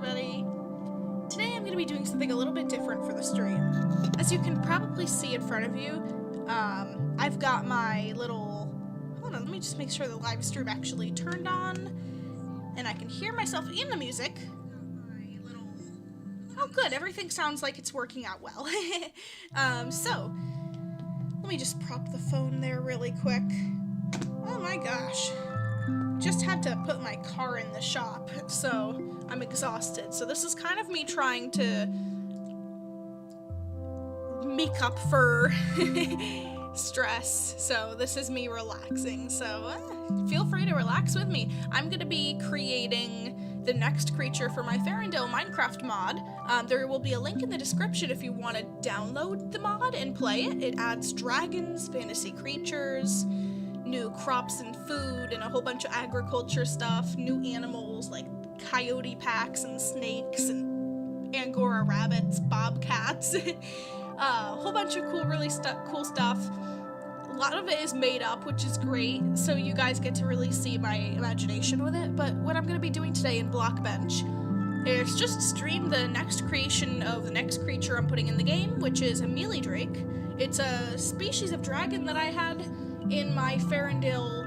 everybody. Today I'm going to be doing something a little bit different for the stream. As you can probably see in front of you, I've got my little... Hold on, let me just make sure the live stream actually turned on. And I can hear myself in the music. Oh good, everything sounds like it's working out well. So, let me just prop the phone there really quick. Oh my gosh. Just had to put my car in the shop, so I'm exhausted. So this is kind of me trying to make up for stress. So this is me relaxing. So feel free to relax with me. I'm going to be creating the next creature for my Farrendale Minecraft mod. There will be a link in the description if you want to download the mod and play it. It adds dragons, fantasy creatures, new crops and food, and a whole bunch of agriculture stuff, new animals like coyote packs and snakes and Angora rabbits, bobcats, a whole bunch of cool, really cool stuff. A lot of it is made up, which is great, so you guys get to really see my imagination with it. But what I'm going to be doing today in BlockBench is just stream the next creation of the next creature I'm putting in the game, which is a Mealy Drake. It's a species of dragon that I had in my Farrendale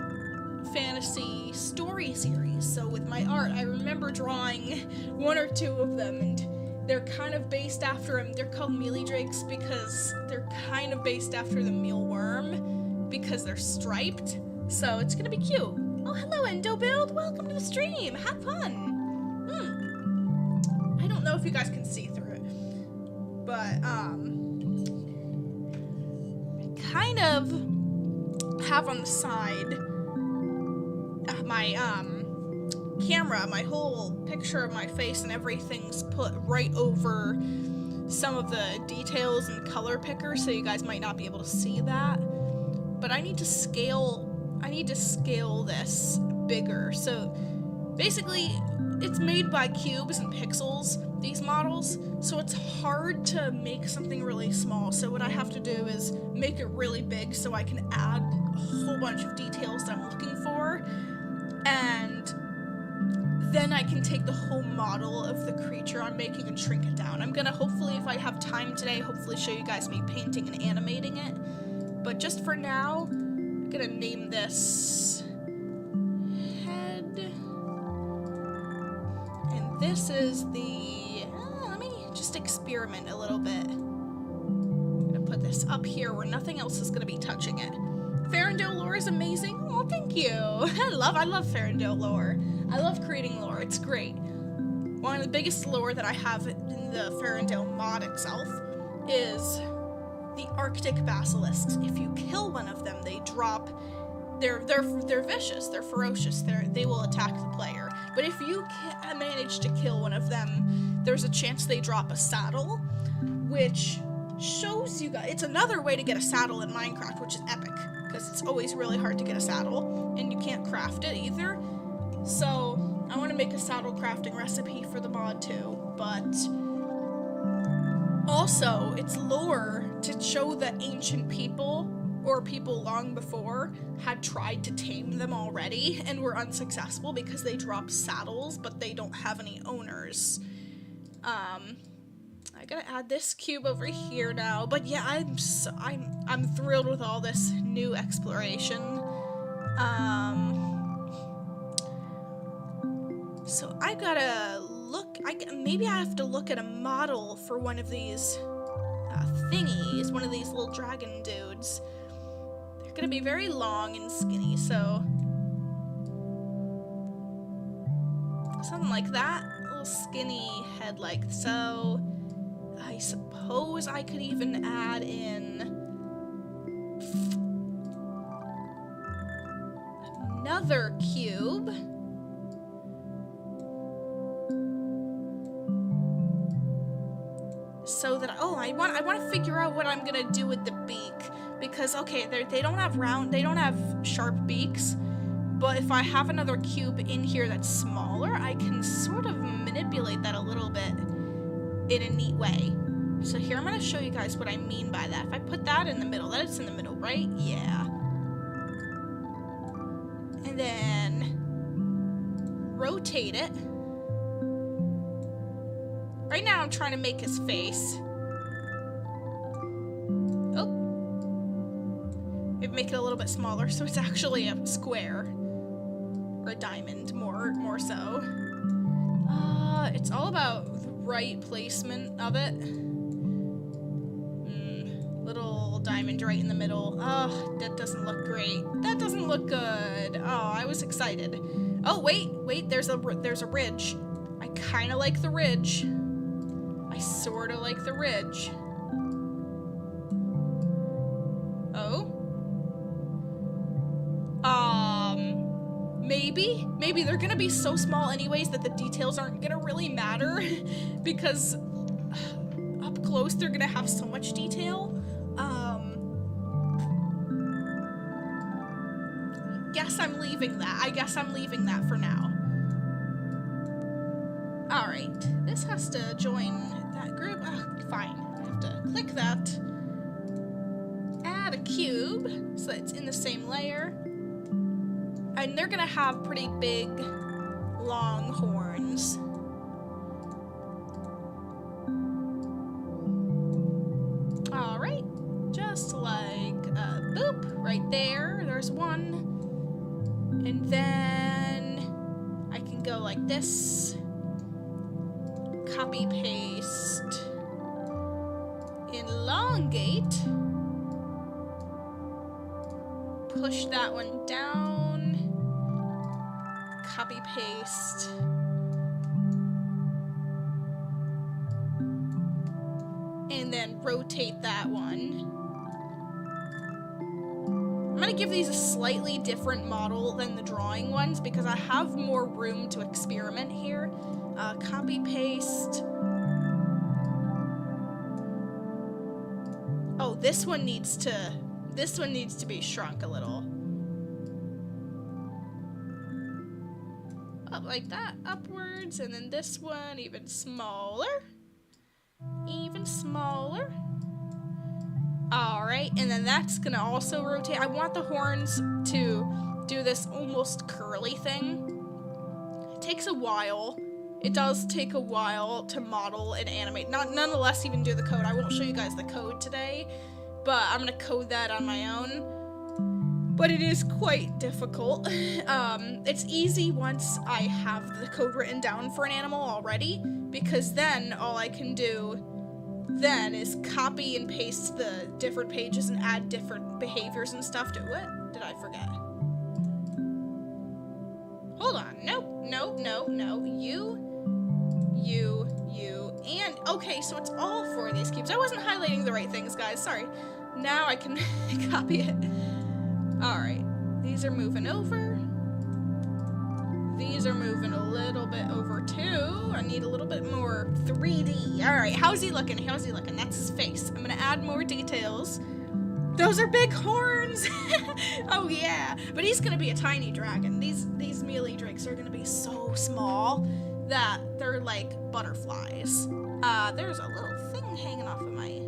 fantasy story series. So with my art, I remember drawing one or two of them, and they're kind of based after him. They're called Mealy Drakes because they're kind of based after the mealworm because they're striped. So it's gonna be cute. Oh, hello, EndoBuild. Welcome to the stream. Have fun. I don't know if you guys can see through it, but kind of have on the side my camera, my whole picture of my face and everything's put right over some of the details and color picker, so you guys might not be able to see that. But I need to scale this bigger. So basically it's made by cubes and pixels, these models, so it's hard to make something really small. So what I have to do is make it really big so I can add a whole bunch of details that I'm looking for, and then I can take the whole model of the creature I'm making and shrink it down. I'm gonna hopefully, if I have time today, hopefully show you guys me painting and animating it. But just for now, I'm gonna name this Head. And this is the, let me just experiment a little bit. I'm gonna put this up here where nothing else is gonna be touching it. Farrendale lore is amazing. Oh, thank you. I love Farrendale lore. I love creating lore. It's great. One of the biggest lore that I have in the Farrendale mod itself is the Arctic basilisks. If you kill one of them, they drop. They're vicious. They're ferocious. They will attack the player. But if you manage to kill one of them, there's a chance they drop a saddle, which shows you guys. It's another way to get a saddle in Minecraft, which is epic, because it's always really hard to get a saddle, and you can't craft it either. So I want to make a saddle crafting recipe for the mod too, but also it's lore to show that ancient people, or people long before, had tried to tame them already and were unsuccessful because they drop saddles, but they don't have any owners. I gotta add this cube over here now, but yeah, I'm thrilled with all this new exploration. So I gotta look, maybe I have to look at a model for one of these thingies, one of these little dragon dudes. They're gonna be very long and skinny, so something like that, a little skinny head like so. I suppose I could even add in another cube. So that, I want to figure out what I'm gonna do with the beak, because okay, they don't have sharp beaks, but if I have another cube in here that's smaller, I can sort of manipulate that a little bit in a neat way. So here I'm gonna show you guys what I mean by that. If I put that in the middle, that is in the middle, right? Yeah. And then rotate it Right now I'm trying to make his face. Oh. Maybe make it a little bit smaller so it's actually a square. Or a diamond, more so. It's all about the right placement of it. Little diamond right in the middle. Oh, that doesn't look great. That doesn't look good. Oh, I was excited. Oh, wait, there's a ridge. I kind of like the ridge. I sort of like the ridge. Oh? Maybe they're gonna be so small anyways that the details aren't gonna really matter because up close they're gonna have so much detail. Guess I'm leaving that. I guess I'm leaving that for now. Alright, this has to join that group. Fine, I have to click that. Add a cube so that it's in the same layer. And they're gonna have pretty big, long horns. Alright, just like boop, right there, there's one. And then I can go like this. Copy, paste, elongate. Push that one down. Copy, paste. And then rotate that one. I'm gonna give these a slightly different model than the drawing ones because I have more room to experiment here. Copy, paste. Oh, this one needs to be shrunk a little. Up like that, upwards, and then this one even smaller. Even smaller. Alright, and then that's gonna also rotate. I want the horns to do this almost curly thing. It takes a while. It does take a while to model and animate. Nonetheless, even do the code. I won't show you guys the code today, but I'm gonna code that on my own. But it is quite difficult. It's easy once I have the code written down for an animal already, because then all I can do then is copy and paste the different pages and add different behaviors and stuff to it. Did I forget? Hold on. Nope. You, and okay, so it's all four of these cubes. I wasn't highlighting the right things, guys. Sorry. Now I can copy it. Alright. These are moving over. These are moving a little bit over too. I need a little bit more 3D. Alright, how's he looking? How's he looking? That's his face. I'm gonna add more details. Those are big horns! Oh yeah! But he's gonna be a tiny dragon. These Mealy Drakes are gonna be so small that they're like butterflies. There's a little thing hanging off of my...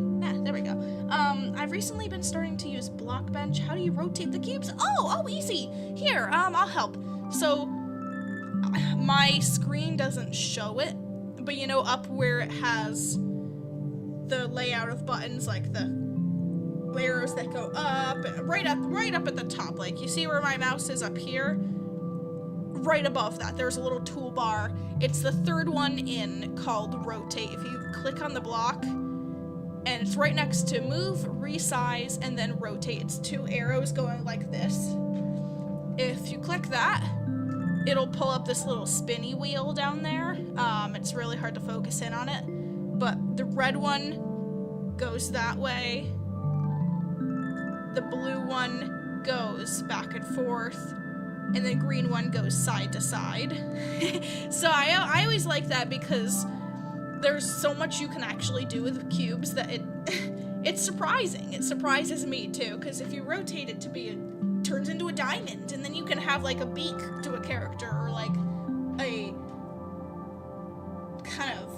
there we go. I've recently been starting to use BlockBench. How do you rotate the cubes? Oh, easy! Here, I'll help. So, my screen doesn't show it, but you know, up where it has the layout of buttons, like the arrows that go up, right up at the top. Like, you see where my mouse is up here? Right above that, there's a little toolbar. It's the third one in, called Rotate. If you click on the block, and it's right next to Move, Resize, and then Rotate. It's two arrows going like this. If you click that, it'll pull up this little spinny wheel down there. It's really hard to focus in on it, but the red one goes that way. The blue one goes back and forth, and the green one goes side to side. So I always like that because there's so much you can actually do with cubes that it's surprising. It surprises me too, because if you rotate it to be turns into a diamond, and then you can have like a beak to a character, or like a kind of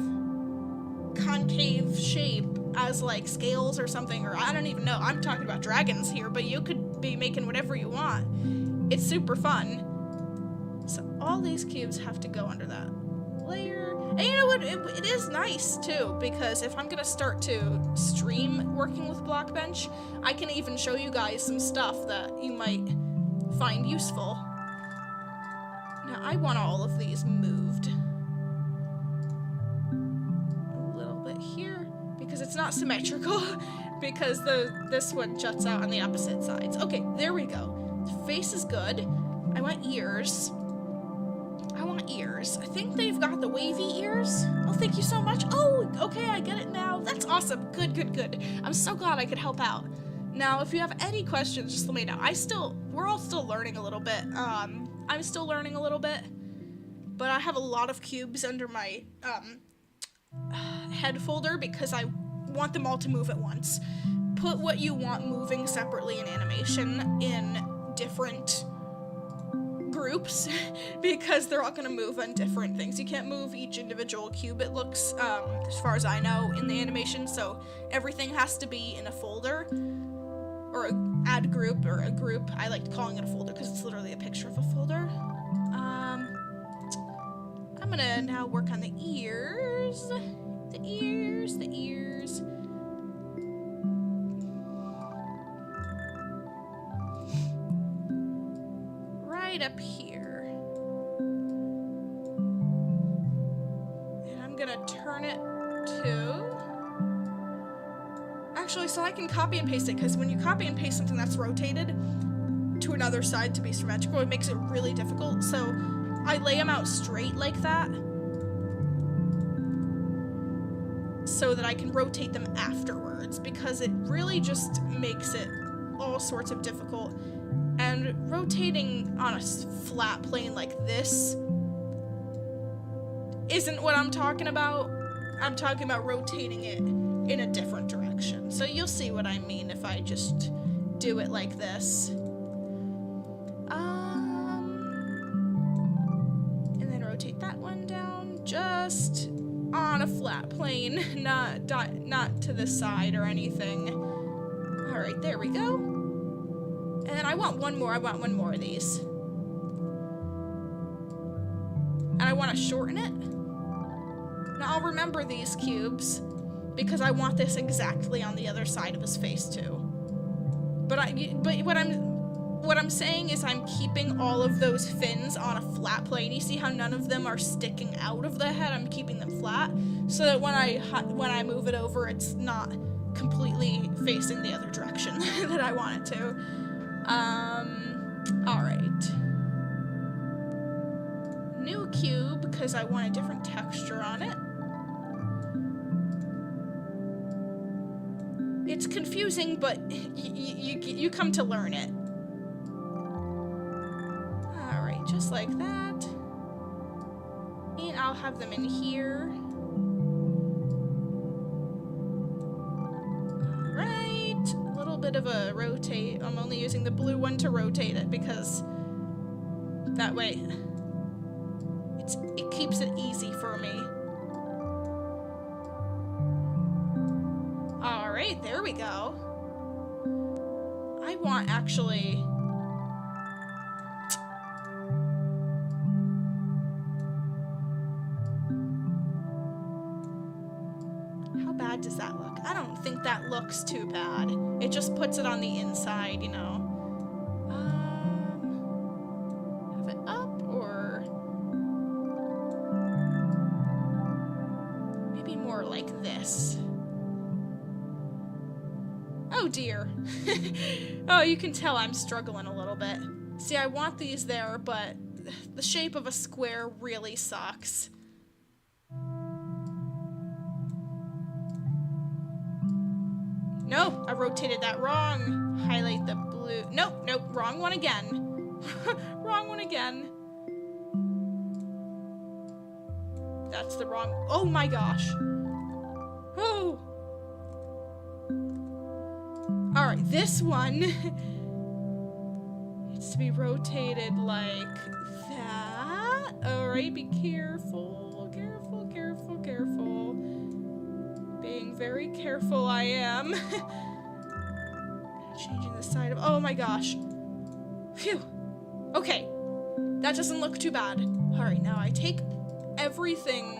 concave shape as like scales or something, or I don't even know. I'm talking about dragons here, but you could be making whatever you want. It's super fun. So all these cubes have to go under that layer. And you know what, it is nice too, because if I'm gonna start to stream working with BlockBench, I can even show you guys some stuff that you might find useful. Now I want all of these moved a little bit here, because it's not symmetrical, because this one juts out on the opposite sides. Okay, there we go. The face is good. I want ears. I think they've got the wavy ears. Oh, thank you so much. Oh, okay, I get it now. That's awesome. Good, good, good. I'm so glad I could help out. Now, if you have any questions, just let me know. We're all still learning a little bit. I'm still learning a little bit, but I have a lot of cubes under my head folder because I want them all to move at once. Put what you want moving separately in animation in different groups because they're all going to move on different things. You can't move each individual cube, it looks, as far as I know, in the animation, so everything has to be in a folder, or add group, or a group. I like calling it a folder because it's literally a picture of a folder. I'm gonna now work on the ears. The ears. Right up here. And I'm gonna turn it to... Actually, so I can copy and paste it, because when you copy and paste something that's rotated to another side to be symmetrical, it makes it really difficult. So I lay them out straight like that so that I can rotate them afterwards, because it really just makes it all sorts of difficult. And rotating on a flat plane like this isn't what I'm talking about. I'm talking about rotating it in a different direction. So you'll see what I mean if I just do it like this. And then rotate that one down just on a flat plane, not to the side or anything. All right, there we go. And then I want one more of these. And I want to shorten it. Now I'll remember these cubes because I want this exactly on the other side of his face too. But what I'm saying is I'm keeping all of those fins on a flat plane. You see how none of them are sticking out of the head? I'm keeping them flat so that when I move it over, it's not completely facing the other direction that I want it to. All right. New cube, because I want a different texture on it. It's confusing, but you come to learn it. All right, just like that. And I'll have them in here. All right, a little bit of a rotate. I'm only using the blue one to rotate it because that way it keeps it easy for me. All right, there we go. I want actually... How bad does that look? I don't think that looks too bad. It just puts it on the inside, you know. Have it up or... Maybe more like this. Oh dear. Oh, you can tell I'm struggling a little bit. See, I want these there, but the shape of a square really sucks. No, I rotated that wrong. Highlight the blue. Nope, nope, wrong one again. Wrong one again. That's the wrong... Oh my gosh. Oh. All right, this one needs to be rotated like that. All right, be careful, careful, careful, careful. Being very careful, I am. Changing the side of... Oh my gosh. Phew. Okay, that doesn't look too bad. All right, now I take everything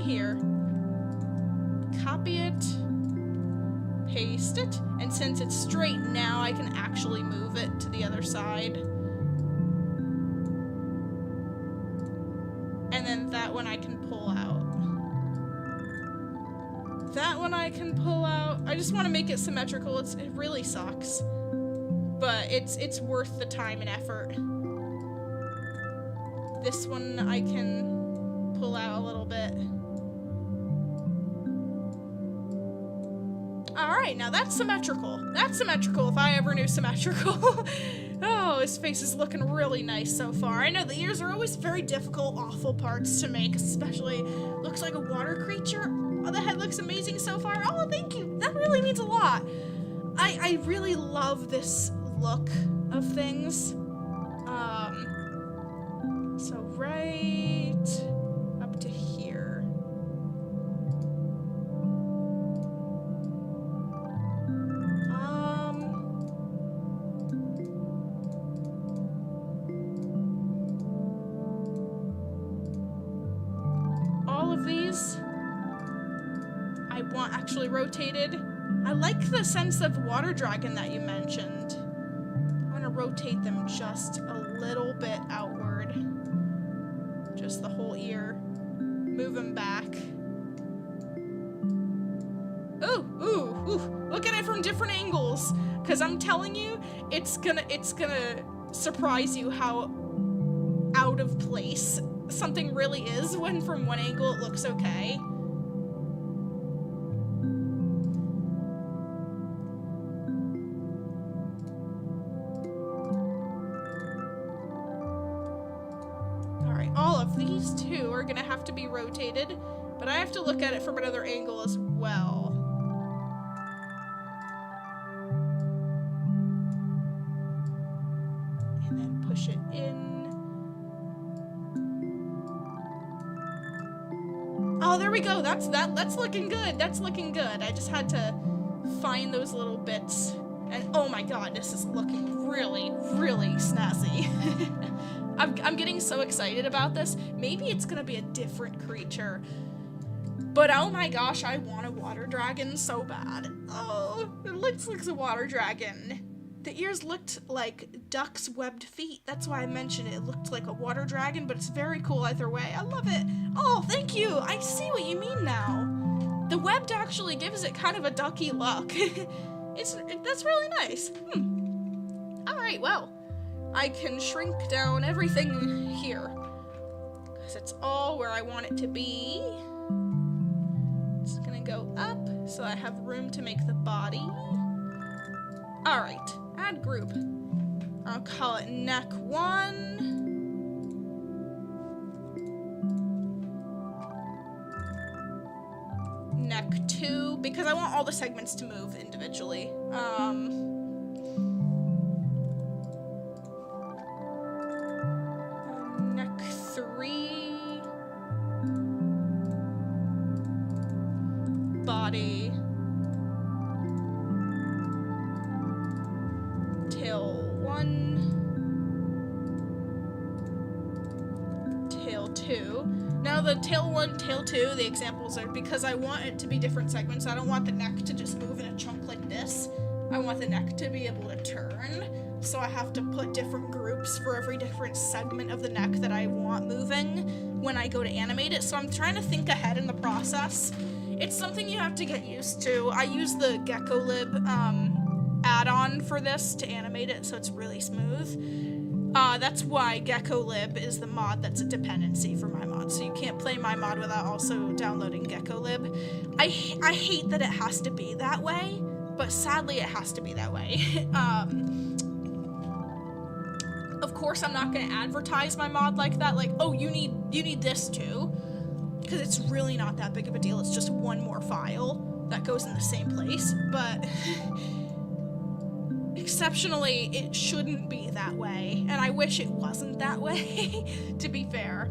here, copy it, paste it, and since it's straight now, I can actually move it to the other side. And then that one I can pull out. That one I can pull out. I just want to make it symmetrical. It really sucks, but it's worth the time and effort. This one I can pull out a little bit. Alright, now that's symmetrical. That's symmetrical if I ever knew symmetrical. Oh, his face is looking really nice so far. I know the ears are always very difficult, awful parts to make, especially looks like a water creature. Oh, the head looks amazing so far. Oh, thank you. That really means a lot. I really love this look of things. So right up to here. All of these I want actually rotated. I like the sense of water dragon that you mentioned. I want to rotate them just a little bit outward. Just the whole ear. Move them back. Ooh, ooh, ooh. Look at it from different angles. Because I'm telling you, it's gonna surprise you how out of place something really is when from one angle it looks okay. These two are gonna have to be rotated, but I have to look at it from another angle as well. And then push it in. Oh, there we go. That's looking good. That's looking good. I just had to find those little bits. And oh my god, this is looking really, really snazzy. I'm getting so excited about this. Maybe it's gonna be a different creature. But oh my gosh, I want a water dragon so bad. Oh, it looks like a water dragon. The ears looked like duck's webbed feet. That's why I mentioned it. It looked like a water dragon, but it's very cool either way. I love it. Oh, thank you. I see what you mean now. The webbed actually gives it kind of a ducky look. That's really nice. All right, well. I can shrink down everything here, because it's all where I want it to be. It's gonna go up, so I have room to make the body. Alright, add group. I'll call it neck 1. Neck 2, because I want all the segments to move individually. Neck 3, body, tail 1, tail 2. Now the tail 1, tail 2, the examples are because I want it to be different segments. I don't want the neck to just move in a chunk like this. I want the neck to be able to turn. So I have to put different groups for every different segment of the neck that I want moving when I go to animate it. So I'm trying to think ahead in the process. It's something you have to get used to. I use the GeckoLib add-on for this to animate it, so it's really smooth. That's why GeckoLib is the mod that's a dependency for my mod. So you can't play my mod without also downloading GeckoLib. I hate that it has to be that way, but sadly it has to be that way. Of course, I'm not going to advertise my mod like that, like, oh, you need this too, because it's really not that big of a deal. It's just one more file that goes in the same place, but exceptionally, it shouldn't be that way, and I wish it wasn't that way, to be fair.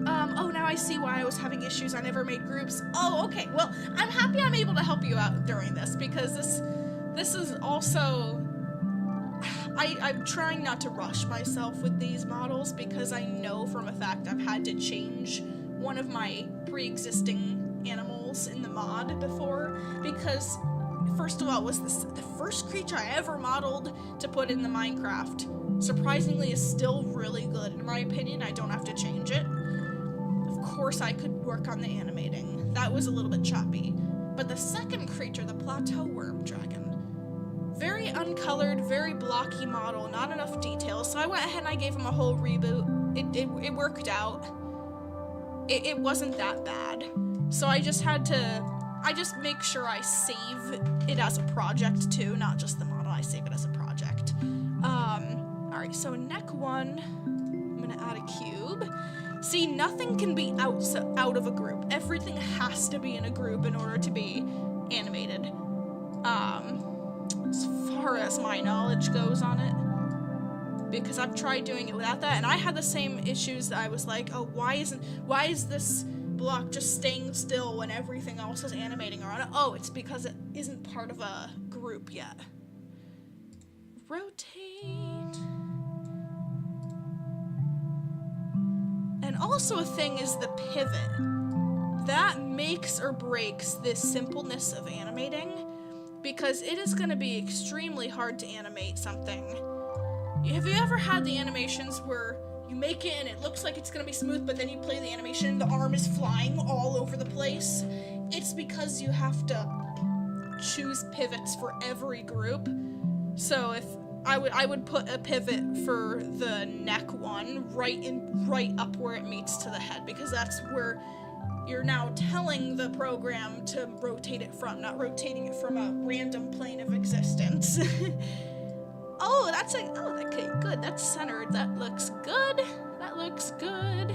Oh, now I see why I was having issues. I never made groups. Oh, okay, well, I'm happy I'm able to help you out during this, because this is also... I'm trying not to rush myself with these models because I know from a fact I've had to change one of my pre-existing animals in the mod before, because first of all, was this the first creature I ever modeled to put in the Minecraft. Surprisingly, is still really good in my opinion. I don't have to change it. Of course, I could work on the animating. That was a little bit choppy. But the second creature, the plateau worm dragon, very uncolored, very blocky model, not enough details. So I went ahead and I gave him a whole reboot. It worked out. It wasn't that bad. So I just make sure I save it as a project too, not just the model. I save it as a project. Alright, so neck 1, I'm gonna add a cube. See, nothing can be out of a group. Everything has to be in a group in order to be animated. As far as my knowledge goes on it, because I've tried doing it without that, and I had the same issues that I was like, oh, why is this block just staying still when everything else is animating around it? Oh, it's because it isn't part of a group yet. Rotate. And also a thing is the pivot. That makes or breaks this simpleness of animating, because it is going to be extremely hard to animate something. Have you ever had the animations where you make it and it looks like it's going to be smooth, but then you play the animation and the arm is flying all over the place? It's because you have to choose pivots for every group. So if I would put a pivot for the neck one right up where it meets to the head, because that's where you're now telling the program to rotate it from, not rotating it from a random plane of existence. Oh, okay, good. That's centered. That looks good. That looks good.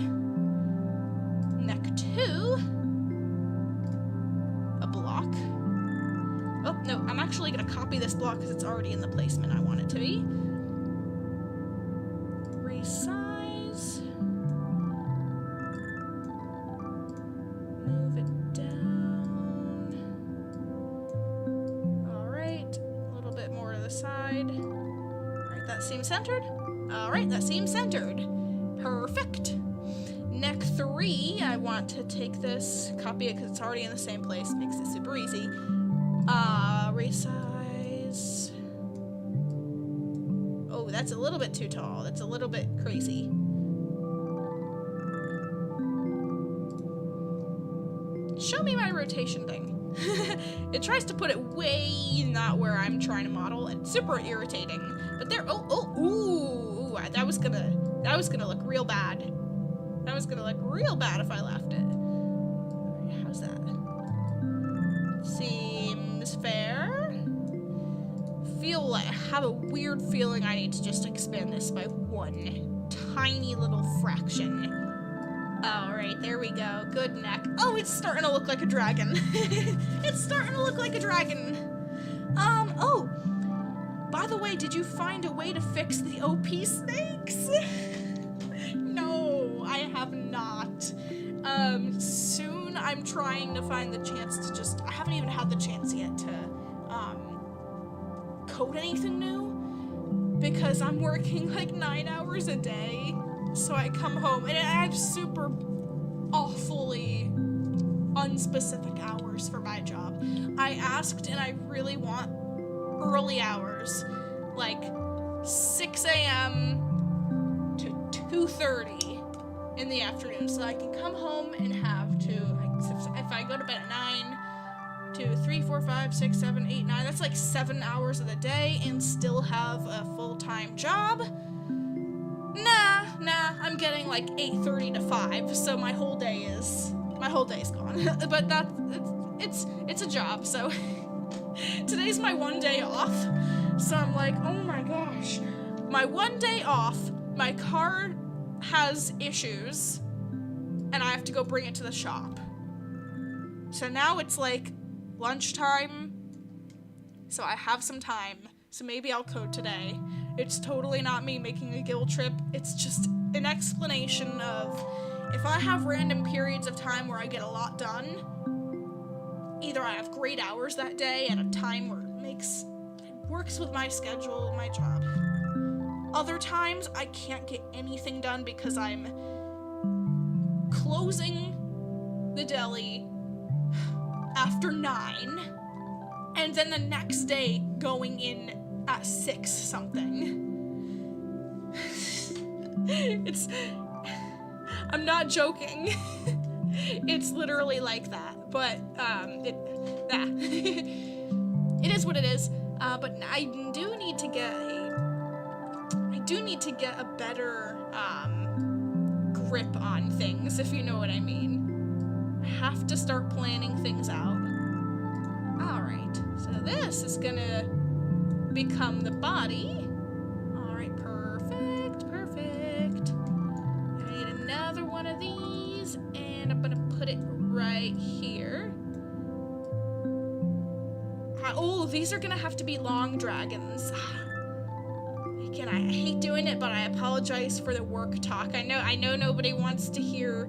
Neck 2. A block. Oh, no, I'm actually gonna copy this block because it's already in the placement I want it to be. Resize. Move it down. Alright, a little bit more to the side. Alright, that seems centered. Alright, that seems centered. Perfect. Neck 3, I want to take this, copy it because it's already in the same place, makes it super easy. Resize. Oh, that's a little bit too tall. That's a little bit crazy. Show me my rotation thing. It tries to put it way not where I'm trying to model, and it's super irritating. But there, ooh, that was gonna look real bad. That was gonna look real bad if I left it. How's that? Seems fair. I have a weird feeling I need to just expand this by one tiny little fraction. Alright, there we go. Good neck. Oh, it's starting to look like a dragon. It's starting to look like a dragon. Oh. By the way, did you find a way to fix the OP snakes? No, I have not. Soon I'm trying to find the chance to I haven't even had the chance yet to, code anything new, because I'm working like 9 hours a day, so I come home and I have super awfully unspecific hours for my job. I asked and I really want early hours, like 6 a.m. to 2:30 in the afternoon, so I can come home and have to, if I go to bed at 9, 2, 3, 4, 5, 6, 7, 8, 9. That's like 7 hours of the day and still have a full-time job. Nah, I'm getting like 8:30 to 5, so my whole day is gone. But it's a job, so today's my one day off. So I'm like, oh my gosh. My one day off, my car has issues, and I have to go bring it to the shop. So now it's like lunchtime, so I have some time, so maybe I'll code today. It's totally not me making a guilt trip, it's just an explanation of if I have random periods of time where I get a lot done, either I have great hours that day at a time where it works with my schedule, my job. Other times, I can't get anything done because I'm closing the deli after 9, and then the next day going in at 6 something. I'm not joking. It's literally like that, but it is what it is. But I do need to get a better grip on things, if you know what I mean. I have to start planning things out. Alright, so this is gonna become the body. Alright, perfect. I need another one of these, and I'm gonna put it right here. Oh, these are gonna have to be long dragons. Again, I hate doing it, but I apologize for the work talk. I know nobody wants to hear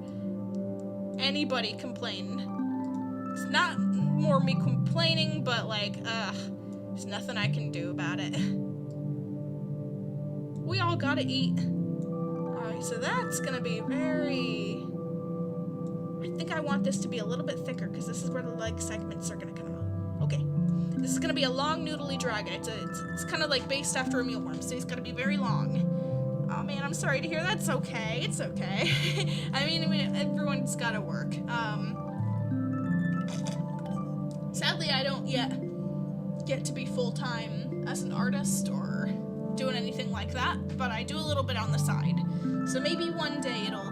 anybody complain. It's not more me complaining, but like, there's nothing I can do about it. We all gotta eat. Alright, so that's gonna be very... I think I want this to be a little bit thicker, because this is where the leg segments are gonna come out. Okay. This is gonna be a long noodly dragon. It's kind of like based after a mealworm, so he's gonna be very long. Oh man, I'm sorry to hear. That's okay. It's okay. I mean, everyone's gotta work. Sadly, I don't yet get to be full-time as an artist or doing anything like that, but I do a little bit on the side. So maybe one day it'll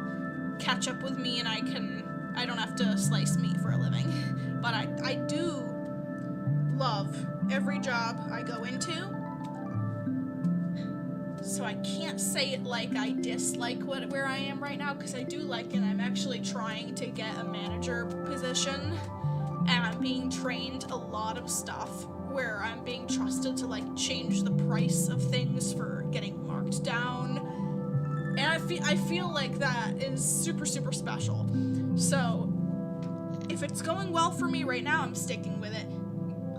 catch up with me and I don't have to slice meat for a living. But I do love every job I go into. So I can't say it like I dislike where I am right now, because I do like it. I'm actually trying to get a manager position, and I'm being trained a lot of stuff where I'm being trusted to like change the price of things for getting marked down. And I feel like that is super, super special. So if it's going well for me right now, I'm sticking with it.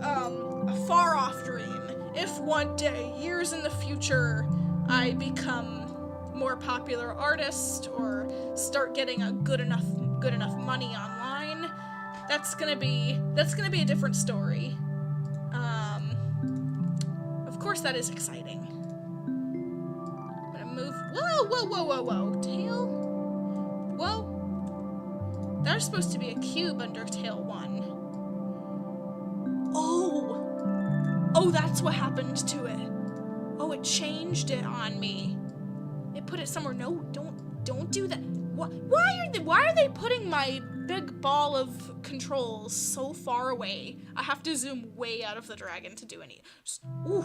A far off dream, if one day, years in the future, I become more popular artist or start getting a good enough money online, that's gonna be a different story. Of course that is exciting. I'm gonna move. Whoa, tail. Whoa. There's supposed to be a cube under tail 1. Oh, that's what happened to it. Oh, it changed it on me. It put it somewhere. No, don't do that. Why are they putting my big ball of controls so far away? I have to zoom way out of the dragon to do any. Ooh.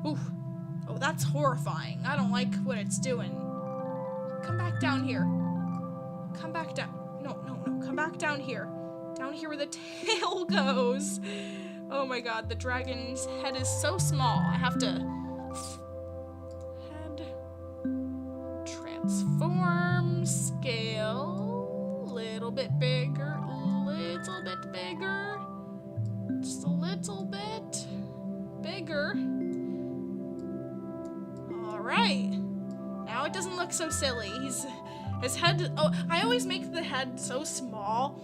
Oh, that's horrifying. I don't like what it's doing. Come back down here. Come back down. No. Come back down here. Down here where the tail goes. Oh my god, the dragon's head is so small. I have to head transform, scale, little bit bigger, just a little bit bigger. All right, now it doesn't look so silly. His head. Oh, I always make the head so small,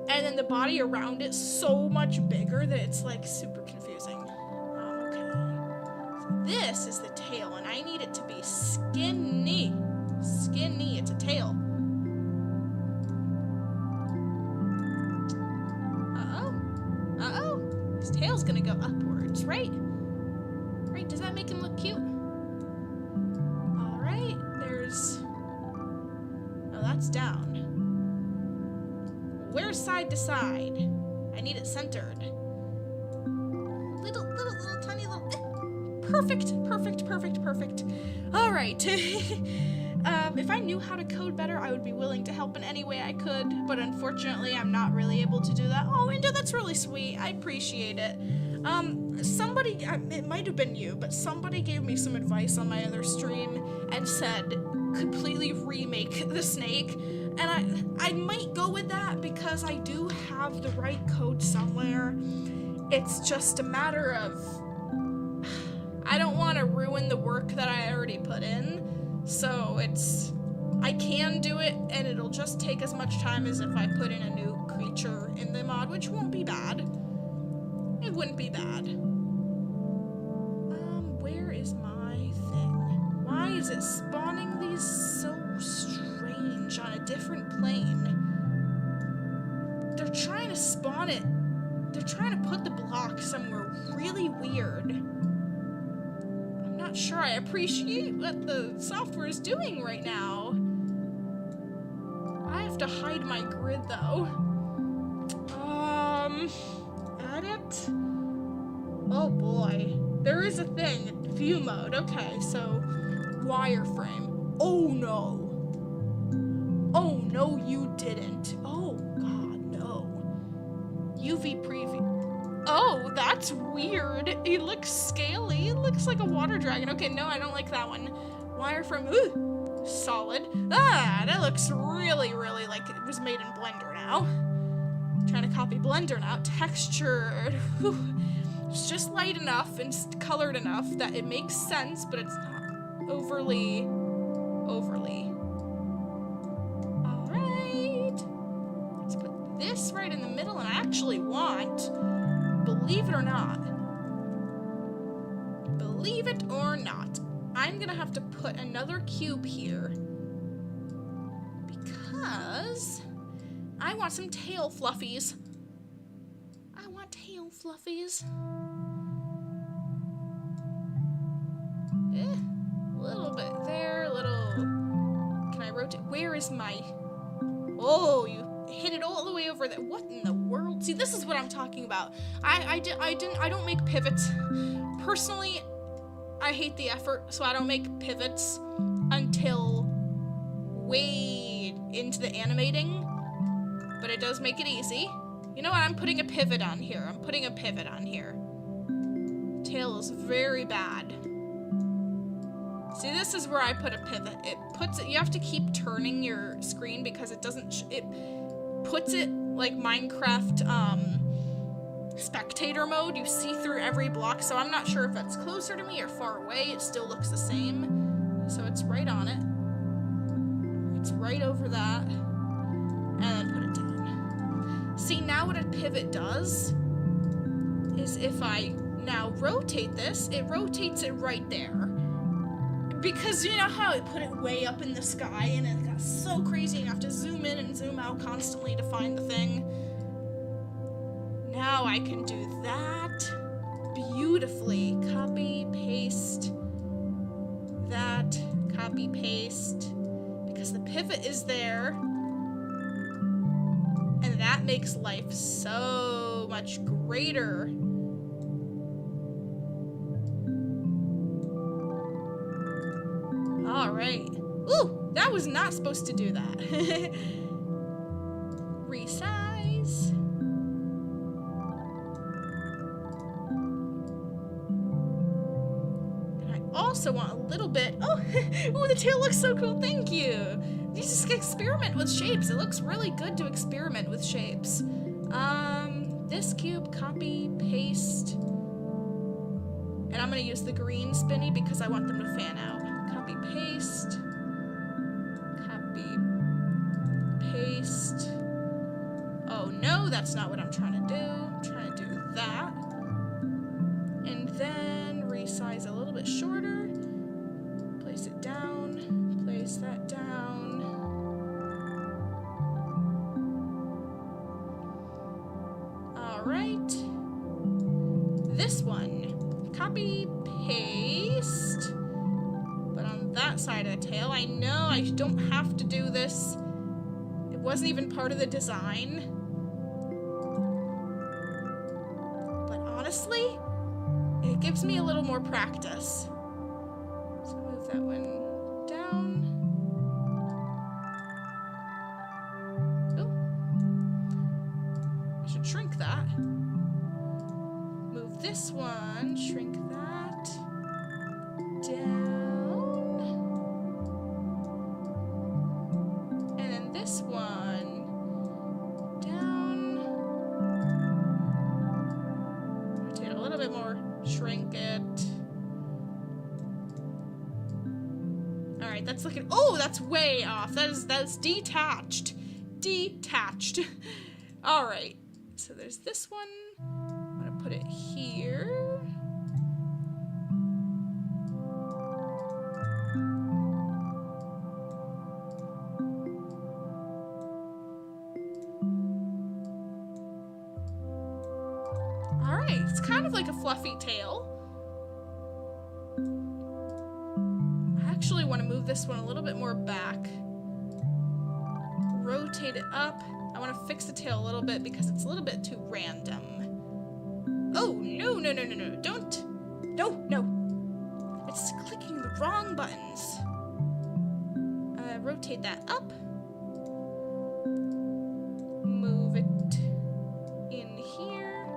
and then the body around it so much bigger that it's like super confusing. Okay. So this is the tail, and I need it to be skinny. Skinny, it's a tail. Uh-oh. His tail's gonna go upwards, right? Right, does that make him look cute? Alright, there's... Oh, that's down. Where's side to side? I need it centered. Little tiny little... Perfect. All right. If I knew how to code better, I would be willing to help in any way I could, but unfortunately, I'm not really able to do that. Oh, Inda, that's really sweet. I appreciate it. Somebody, it might have been you, but somebody gave me some advice on my other stream and said, completely remake the snake. And I might go with that because I do have the right code somewhere. It's just a matter of, I don't want to ruin the work that I already put in. So I can do it, and it'll just take as much time as if I put in a new creature in the mod, which won't be bad. It wouldn't be bad. Where is my thing? Why is it spawning these so strange on a different plane? They're trying to spawn it. They're trying to put the block somewhere really weird. I'm not sure I appreciate what the software is doing right now. I have to hide my grid though. Edit? Oh boy. There is a thing. View mode. Okay, so wireframe. Oh no. Oh no, you didn't. Oh god, no. UV preview. Oh, that's weird. It looks scaly. It looks like a water dragon. Okay, no, I don't like that one. Wireframe. Ooh. Solid. Ah, that looks really, really like it was made in Blender now. Trying to copy Blender now. Textured. Whew. It's just light enough and colored enough that it makes sense, but it's not overly. Alright. Let's put this right in the middle, and I actually want, believe it or not, I'm gonna have to put another cube here because I want some tail fluffies. I want tail fluffies. A little bit there, Can I rotate? Where is my... Oh, you hit it all the way over there. What in the world? See, this is what I'm talking about. I don't make pivots. Personally, I hate the effort, so I don't make pivots until way into the animating, but it does make it easy. You know what? I'm putting a pivot on here. Tail is very bad. See, this is where I put a pivot. It puts it, you have to keep turning your screen because it doesn't, it puts it like Minecraft, spectator mode. You see through every block, so I'm not sure if it's closer to me or far away. It still looks the same. So it's right on it. It's right over that. And then put it down. See, now what a pivot does is if I now rotate this, it rotates it right there. Because you know how it put it way up in the sky and it got so crazy and you have to zoom in and zoom out constantly to find the thing? Now I can do that beautifully. Copy, paste, that, copy, paste, because the pivot is there, and that makes life so much greater. All right. Ooh, that was not supposed to do that. Resize. Also want a little bit. Oh, ooh, the tail looks so cool. Thank you. You just experiment with shapes. It looks really good to experiment with shapes. This cube, copy, paste, and I'm gonna use the green spinny because I want them to fan out. Copy, paste, copy, paste. Oh no, that's not what I'm trying to do. I'm trying to do that, and then resize a little bit shorter. Place it down, place that down. All right. This one, copy, paste, but on that side of the tail. I know I don't have to do this. It wasn't even part of the design. But honestly, it gives me a little more practice. So move that one down. Oh. I should shrink that. Move this one, shrink that. Down. And then this one. Down. Rotate a little bit more. Shrink it. right, that's looking, oh, that's way off. That's detached. Detached. All right, so there's this one. I'm gonna put it here. All right, it's kind of like a fluffy tail. I actually want to move this one a little bit more back. Rotate it up. I want to fix the tail a little bit because it's a little bit too random. Oh, no, no, no, no, no, don't. No, no. It's clicking the wrong buttons. Rotate that up. Move it in here.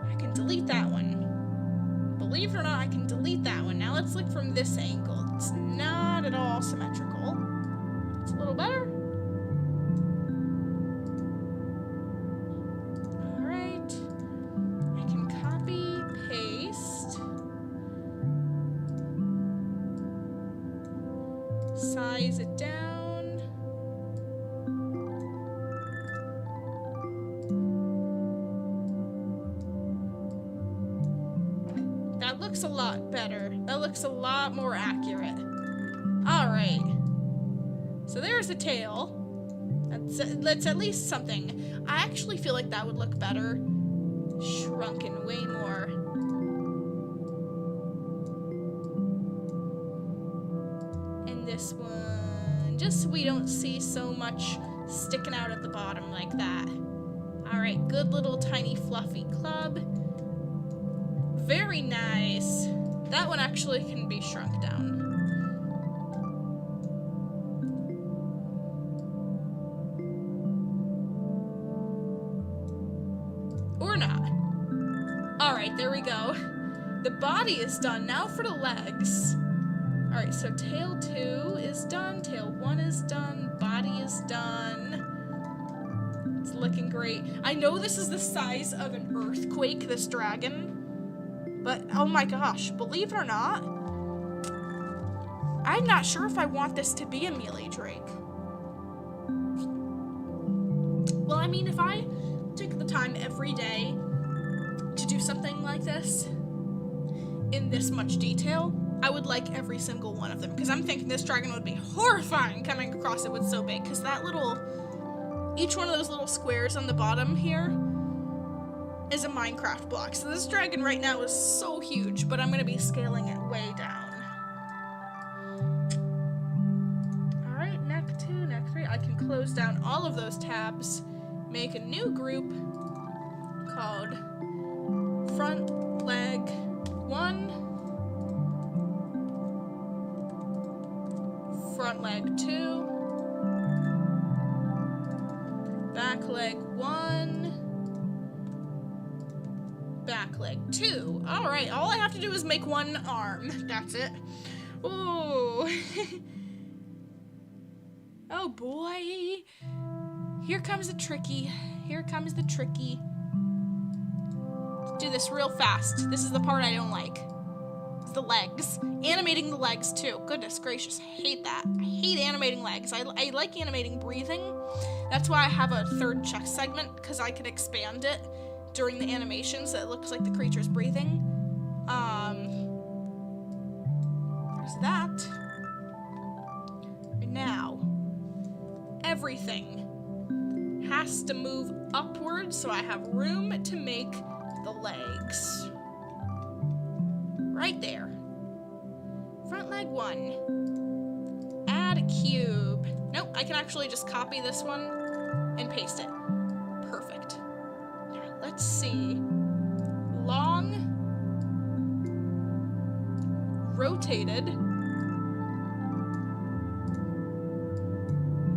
I can delete that one. Believe it or not, I can delete that one. Now let's look from this angle. It's not at all symmetrical. It's a little better. All right. I can copy, paste. Size it down. That looks a lot better. That looks a lot more accurate. All right. So there's a tail. That's at least something. I actually feel like that would look better shrunken way more. And this one, just so we don't see so much sticking out at the bottom like that. All right, good little tiny fluffy club. Very nice. That one actually can be shrunk down. Or not. Alright, there we go. The body is done. Now for the legs. Alright, so tail 2 is done. Tail 1 is done. Body is done. It's looking great. I know this is the size of an earthquake, this dragon. But, oh my gosh, believe it or not, I'm not sure if I want this to be a Mealy Drake. Well, I mean, if I took the time every day to do something like this, in this much detail, I would like every single one of them. Because I'm thinking this dragon would be horrifying coming across it with so big. Because that little, each one of those little squares on the bottom here is a Minecraft block. So this dragon right now is so huge, but I'm going to be scaling it way down. Alright, neck 2, neck 3. I can close down all of those tabs, make a new group called Front Leg 1, Front Leg 2, Back Leg 1, Back Leg 2. Alright, all I have to do is make one arm. That's it. Ooh. Oh boy. Here comes the tricky. Here comes the tricky. Do this real fast. This is the part I don't like. It's the legs. Animating the legs too. Goodness gracious, I hate that. I hate animating legs. I like animating breathing. That's why I have a third chest segment, because I can expand it during the animation so it looks like the creature's breathing. There's that. And now, everything has to move upwards so I have room to make the legs. Right there. Front leg 1. Add a cube. Nope, I can actually just copy this one and paste it. Perfect. Now, let's see. Long. Rotated.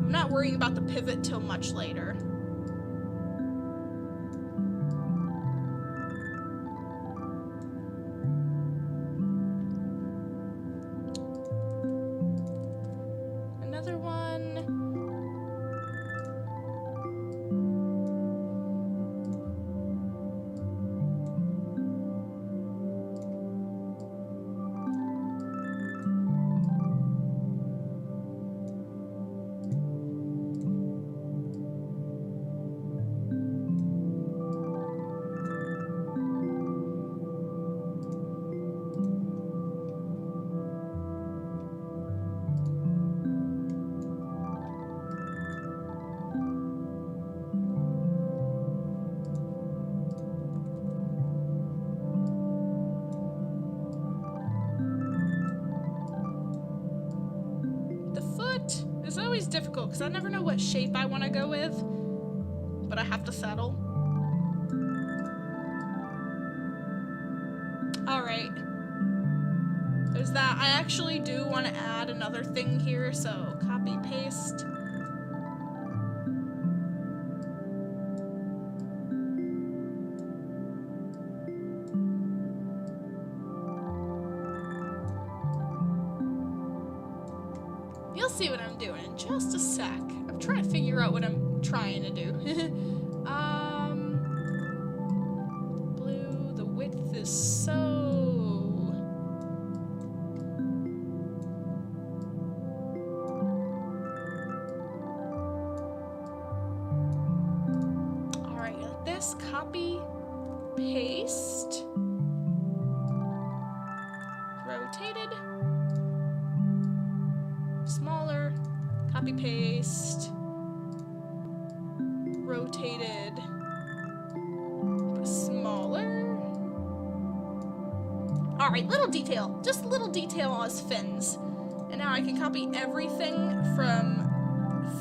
I'm not worrying about the pivot till much later. Another one. difficult because I never know what shape I want to go with, but I have to settle. Alright. There's that. I actually do want to add another thing here, so copy, paste. You'll see what I'm doing in just a sec. I'm trying to figure out what I'm trying to do. Blue, the width is so... Alright, like this, copy, paste, rotated, smaller, copy, paste, rotated, smaller. Alright, little detail, just a little detail on his fins. And now I can copy everything from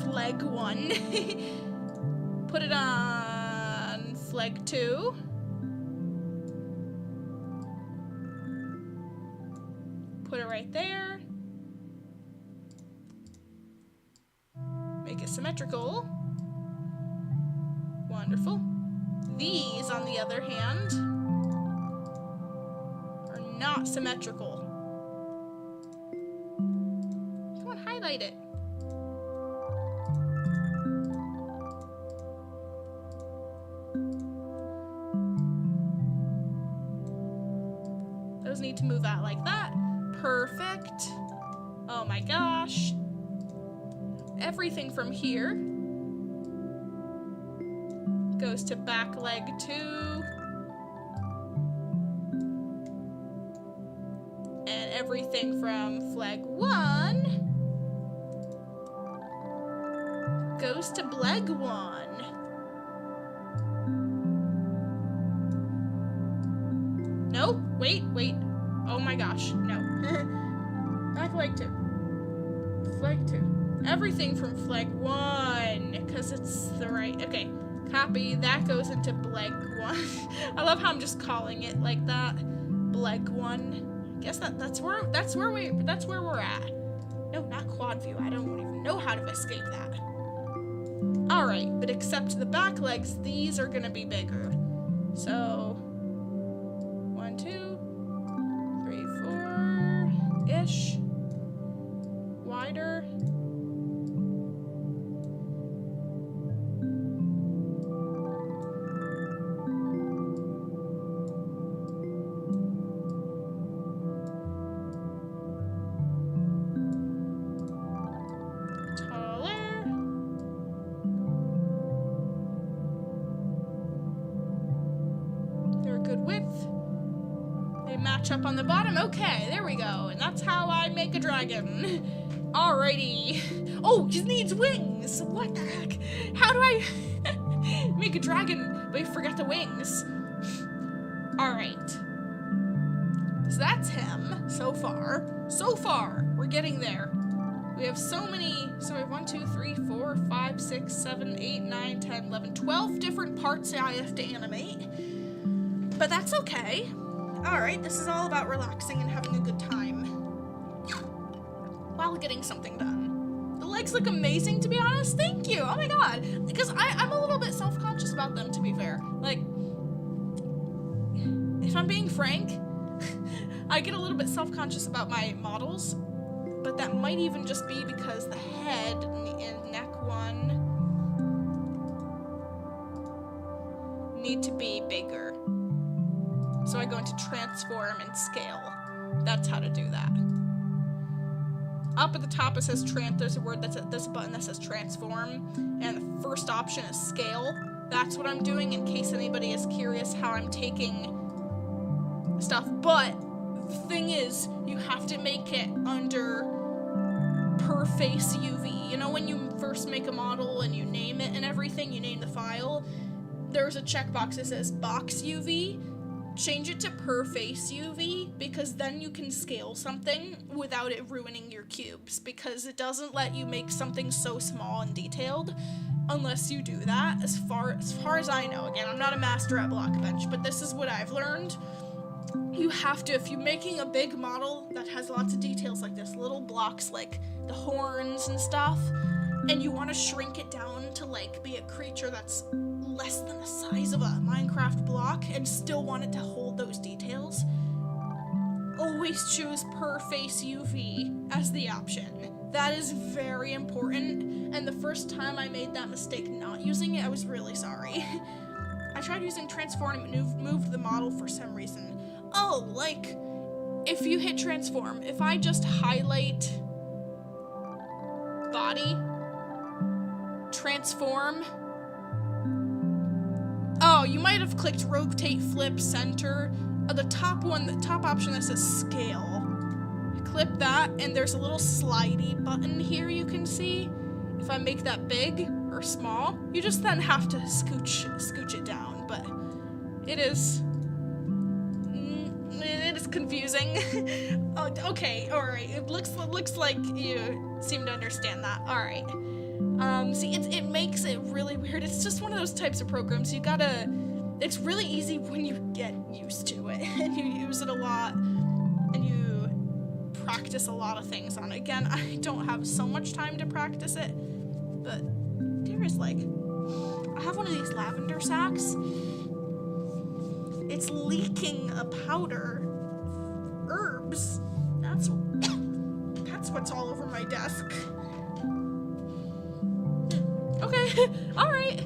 flag 1, put it on flag 2, put it right there, make it symmetrical. Wonderful. These, on the other hand, are not symmetrical. Come on, highlight it. Those need to move out like that. Perfect. Oh my gosh. Everything from here goes to back leg 2. And everything from flag 1 goes to bleg 1. No, wait. Oh my gosh, no. Back leg 2. Flag 2. Everything from flag 1, because it's the right, okay. Copy, that goes into bleg 1. I love how I'm just calling it like that. Bleg 1. I guess that's where we're at. No, not quad view. I don't even know how to escape that. Alright, but except the back legs, these are gonna be bigger. So 1, 2, 3, 4-ish. Wider. Match up on the bottom. Okay, there we go. And that's how I make a dragon. Alrighty. Oh, he needs wings. What the heck? How do I make a dragon but forget the wings? Alright. So that's him so far. So far, we're getting there. We have so many, so we have 1, 2, 3, 4, 5, 6, 7, 8, 9, 10, 11, 12 different parts I have to animate. But that's okay. Alright, this is all about relaxing and having a good time while getting something done. The legs look amazing, to be honest. Thank you. Oh my god. Because I'm a little bit self-conscious about them, to be fair. Like, if I'm being frank, I get a little bit self-conscious about my models, but that might even just be because the head and neck one need to be bigger. So I go into transform and scale. That's how to do that. Up at the top it says there's a button that says transform, and the first option is scale. That's what I'm doing in case anybody is curious how I'm taking stuff. But the thing is, you have to make it under per face UV. You know when you first make a model and you name it and everything, you name the file, there's a checkbox that says box UV. change it to per face UV, because then you can scale something without it ruining your cubes, because it doesn't let you make something so small and detailed unless you do that, as far as I know. Again, I'm not a master at BlockBench, but this is what I've learned. You have to, if you're making a big model that has lots of details like this, little blocks like the horns and stuff, and you want to shrink it down to like be a creature that's less than the size of a Minecraft block and still want it to hold those details, always choose per face UV as the option. That is very important, and the first time I made that mistake not using it, I was really sorry. I tried using transform and moved the model for some reason. Oh, like, if you hit transform, if I just highlight body, transform, oh, you might have clicked rotate, flip, center. The top option that says scale. Clip that, and there's a little slidey button here you can see. If I make that big or small, you just then have to scooch it down, but it is confusing. Oh, okay, alright, it looks like you seem to understand that. Alright. See, it makes it really weird. It's just one of those types of programs it's really easy when you get used to it and you use it a lot and you practice a lot of things on it. Again, I don't have so much time to practice it, but there is like, I have one of these lavender sacks. It's leaking a powder, herbs. That's what's all over my desk. Okay, all right.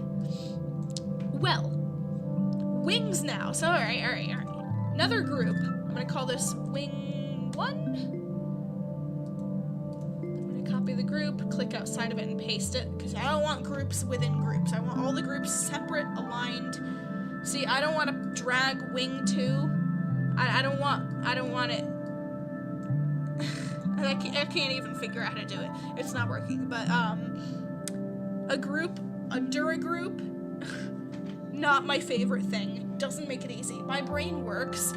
Well, wings now. So all right. Another group. I'm gonna call this wing 1. I'm gonna copy the group, click outside of it, and paste it, because I don't want groups within groups. I want all the groups separate, aligned. See, I don't want to drag wing 2. I don't want it. I can't even figure out how to do it. It's not working. But a group under a group, not my favorite thing. Doesn't make it easy. My brain works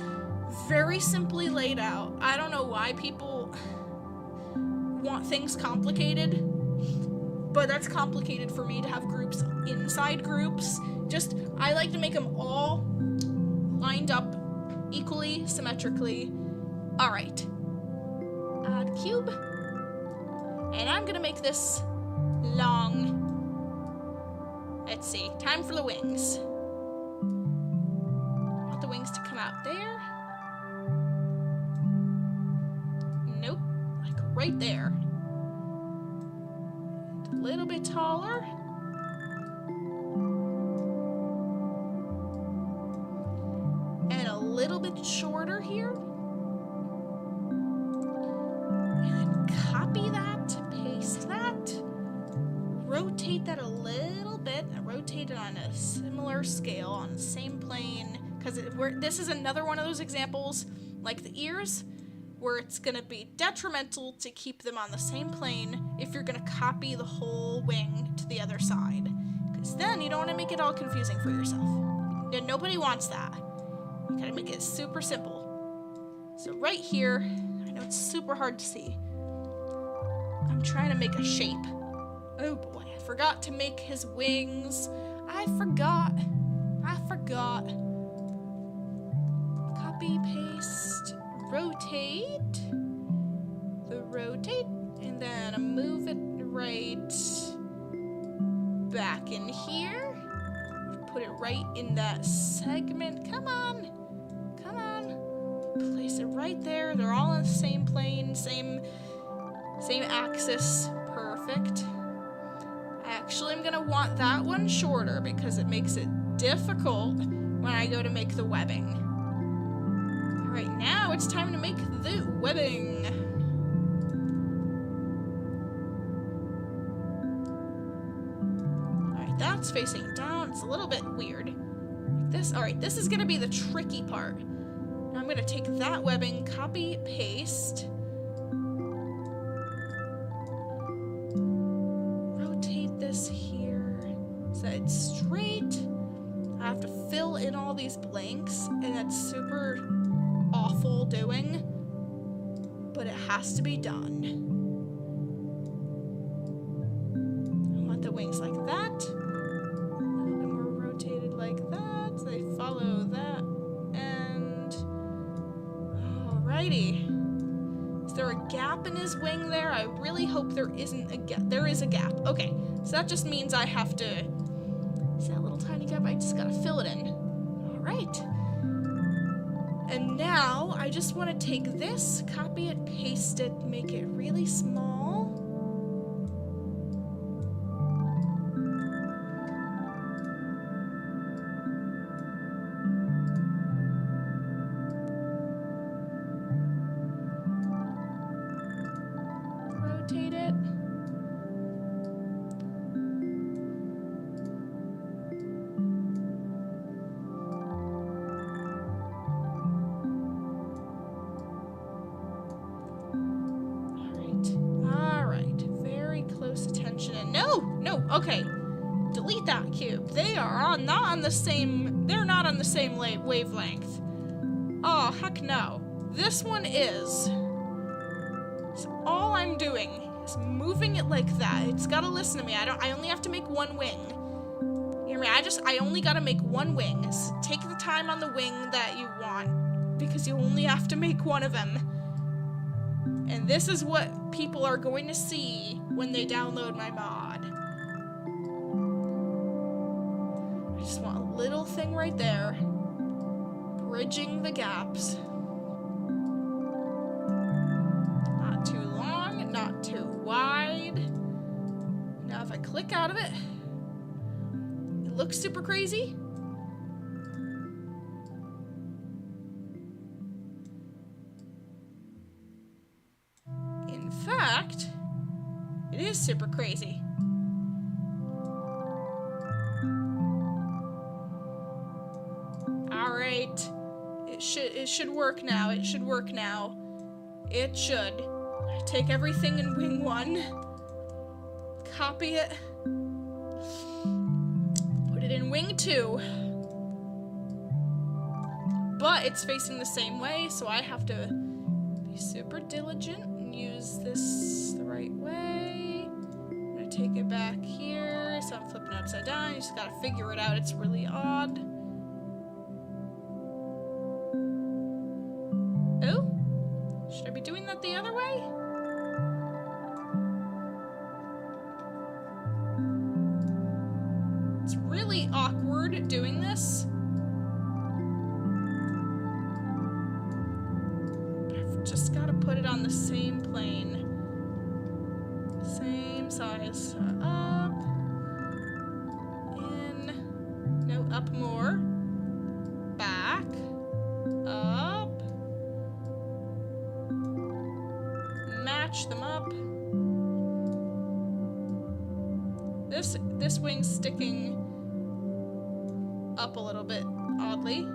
very simply laid out. I don't know why people want things complicated, but that's complicated for me to have groups inside groups. I like to make them all lined up equally, symmetrically. All right. Add cube. And I'm gonna make this long. Let's see. Time for the wings. I want the wings to come out there. Nope. Like right there. A little bit taller. And a little bit shorter here. And then copy that, paste that, rotate that a little bit, and rotate it on a similar scale on the same plane, because this is another one of those examples, like the ears, where it's going to be detrimental to keep them on the same plane if you're going to copy the whole wing to the other side, because then you don't want to make it all confusing for yourself. And nobody wants that. You gotta make it super simple. So right here, I know it's super hard to see. I'm trying to make a shape. Oh boy, I forgot to make his wings. I forgot. Copy, paste, rotate, and then move it right back in here. Put it right in that segment. Come on. Place it right there. They're all on the same plane, same axis. Perfect. Actually, I'm gonna want that one shorter because it makes it difficult when I go to make the webbing. All right, now it's time to make the webbing. All right, that's facing down. It's a little bit weird. Like this. All right, this is gonna be the tricky part. Now I'm gonna take that webbing, copy, paste. Rotate this here so it's straight. I have to fill in in all these blanks, and that's super awful doing, but it has to be done. I want the wings like that. A little bit more rotated like that. So they follow that. And alrighty. Is there a gap in his wing there? I really hope there isn't a gap. There is a gap. Okay, so that just means I have to... See that little tiny gap? I just gotta fill it in. Alright. And now, I just want to take this, copy it, paste it, make it really small. Rotate it. Okay, delete that cube. They are not on the same wavelength. Oh, heck no. This one is. So all I'm doing is moving it like that. It's gotta listen to me. I only have to make one wing. You hear me? I only gotta make one wing. So take the time on the wing that you want, because you only have to make one of them. And this is what people are going to see when they download my mod. I just want a little thing right there, bridging the gaps. Not too long, not too wide. Now if I click out of it, it looks super crazy. In fact, it is super crazy. Alright. It should work now. It should work now. It should. Take everything in wing 1. Copy it. Put it in wing 2. But it's facing the same way, so I have to be super diligent and use this the right way. I'm gonna take it back here, so I'm flipping upside down. You just gotta figure it out. It's really odd. Oh? Should I be doing that the other way? It's really awkward doing this. Just gotta put it on the same plane. Same size. Up. In. No, up more. Back. Up. Match them up. This wing's sticking up a little bit oddly.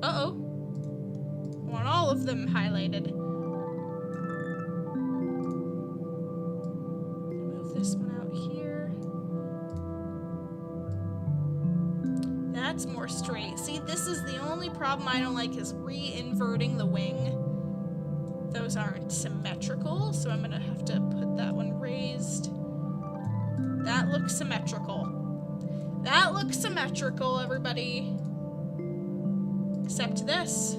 Uh-oh. I want all of them highlighted. Move this one out here. That's more straight. See, this is the only problem I don't like, is re-inverting the wing. Those aren't symmetrical, so I'm gonna have to put that one raised. That looks symmetrical. That looks symmetrical, everybody. Except this.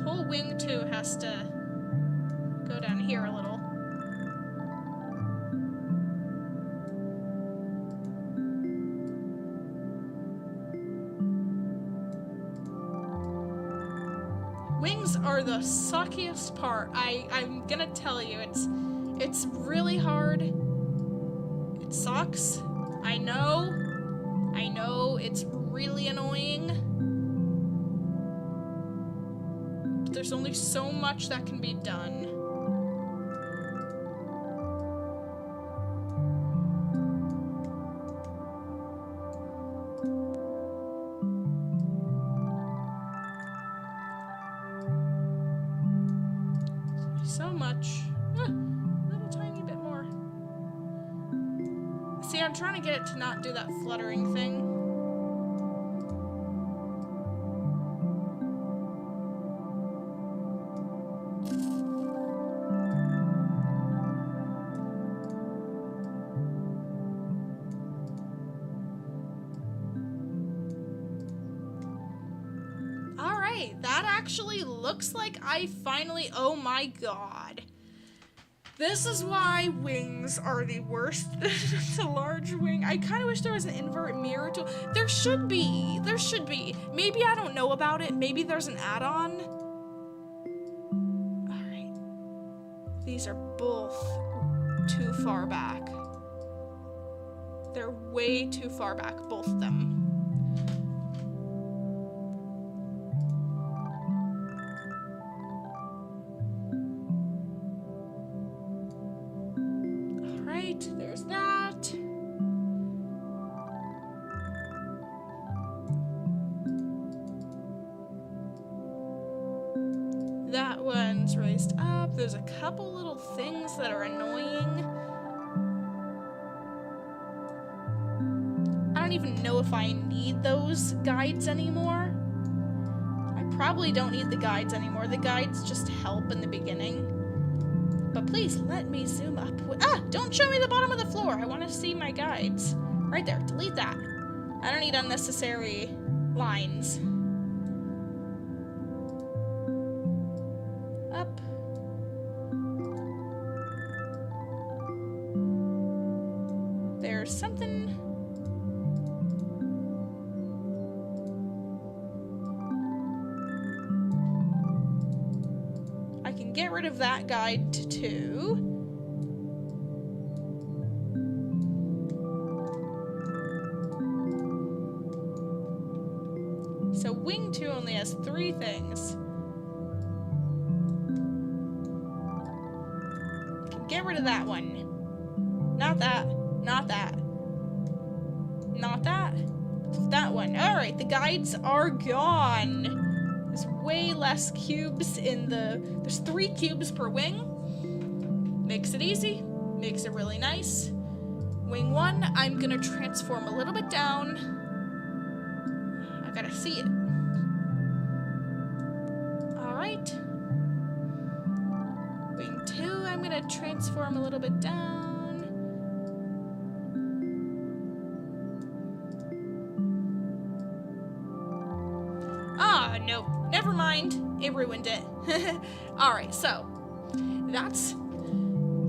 Whole wing 2 has to go down here a little. Wings are the suckiest part. I'm gonna tell you, it's really hard. It sucks. I know, it's really annoying. But there's only so much that can be done. so much. A little tiny bit more. See, I'm trying to get it to not do that fluttering thing. That actually looks like I finally, oh my god. This is why wings are the worst. It's a large wing. I kind of wish there was an invert mirror tool. There should be. Maybe I don't know about it. Maybe there's an add-on. All right. These are both too far back. They're way too far back, both of them. There's that. That one's raised up. There's a couple little things that are annoying. I don't even know if I need those guides anymore. I probably don't need the guides anymore. The guides just help in the beginning. But please let me zoom up. Don't show me the bottom of the floor. I want to see my guides. Right there, delete that. I don't need unnecessary lines. Up. There's something. I can get rid of that guide too. So wing 2 only has 3 things. I can get rid of that one. Not that. Not that. Not that. That one. Alright, the guides are gone. There's way less cubes in the... There's 3 cubes per wing. Makes it easy. Makes it really nice. Wing 1, I'm gonna transform a little bit down. I gotta see it. Alright. Wing 2, I'm gonna transform a little bit down. Ah, no. Never mind. It ruined it. Alright, so.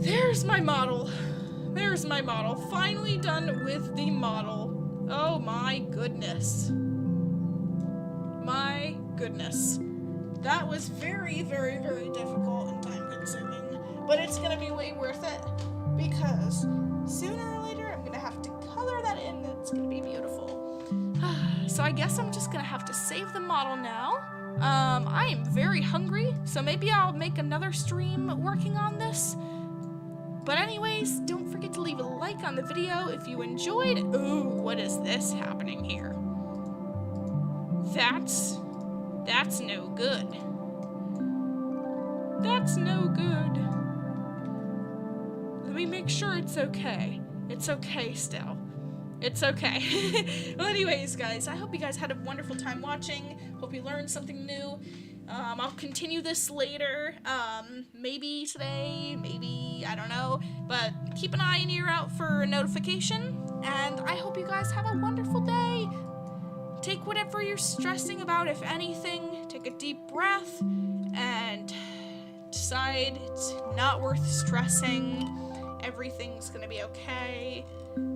There's my model. There's my model. Finally done with the model. Oh my goodness. My goodness. That was very, very, very difficult and time consuming. But it's gonna be way worth it. Because sooner or later I'm gonna have to color that in. It's gonna be beautiful. So I guess I'm just gonna have to save the model now. I am very hungry, so maybe I'll make another stream working on this. But anyways, don't forget to leave a like on the video if you enjoyed. Ooh, what is this happening here? That's no good. That's no good. Let me make sure it's okay. It's okay still. It's okay. Well, anyways, guys, I hope you guys had a wonderful time watching. Hope you learned something new. I'll continue this later. Maybe today, maybe, I don't know. But keep an eye and ear out for a notification. And I hope you guys have a wonderful day. Take whatever you're stressing about, if anything. Take a deep breath and decide it's not worth stressing. Everything's gonna be okay.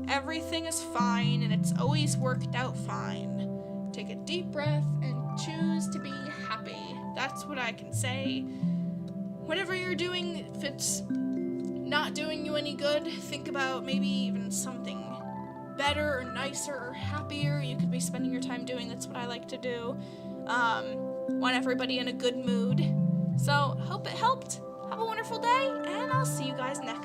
Everything is fine, and it's always worked out fine. Take a deep breath and choose to be happy. That's what I can say. Whatever you're doing, if it's not doing you any good, think about maybe even something better or nicer or happier you could be spending your time doing. That's what I like to do. Want everybody in a good mood. So, hope it helped. Have a wonderful day, and I'll see you guys next time.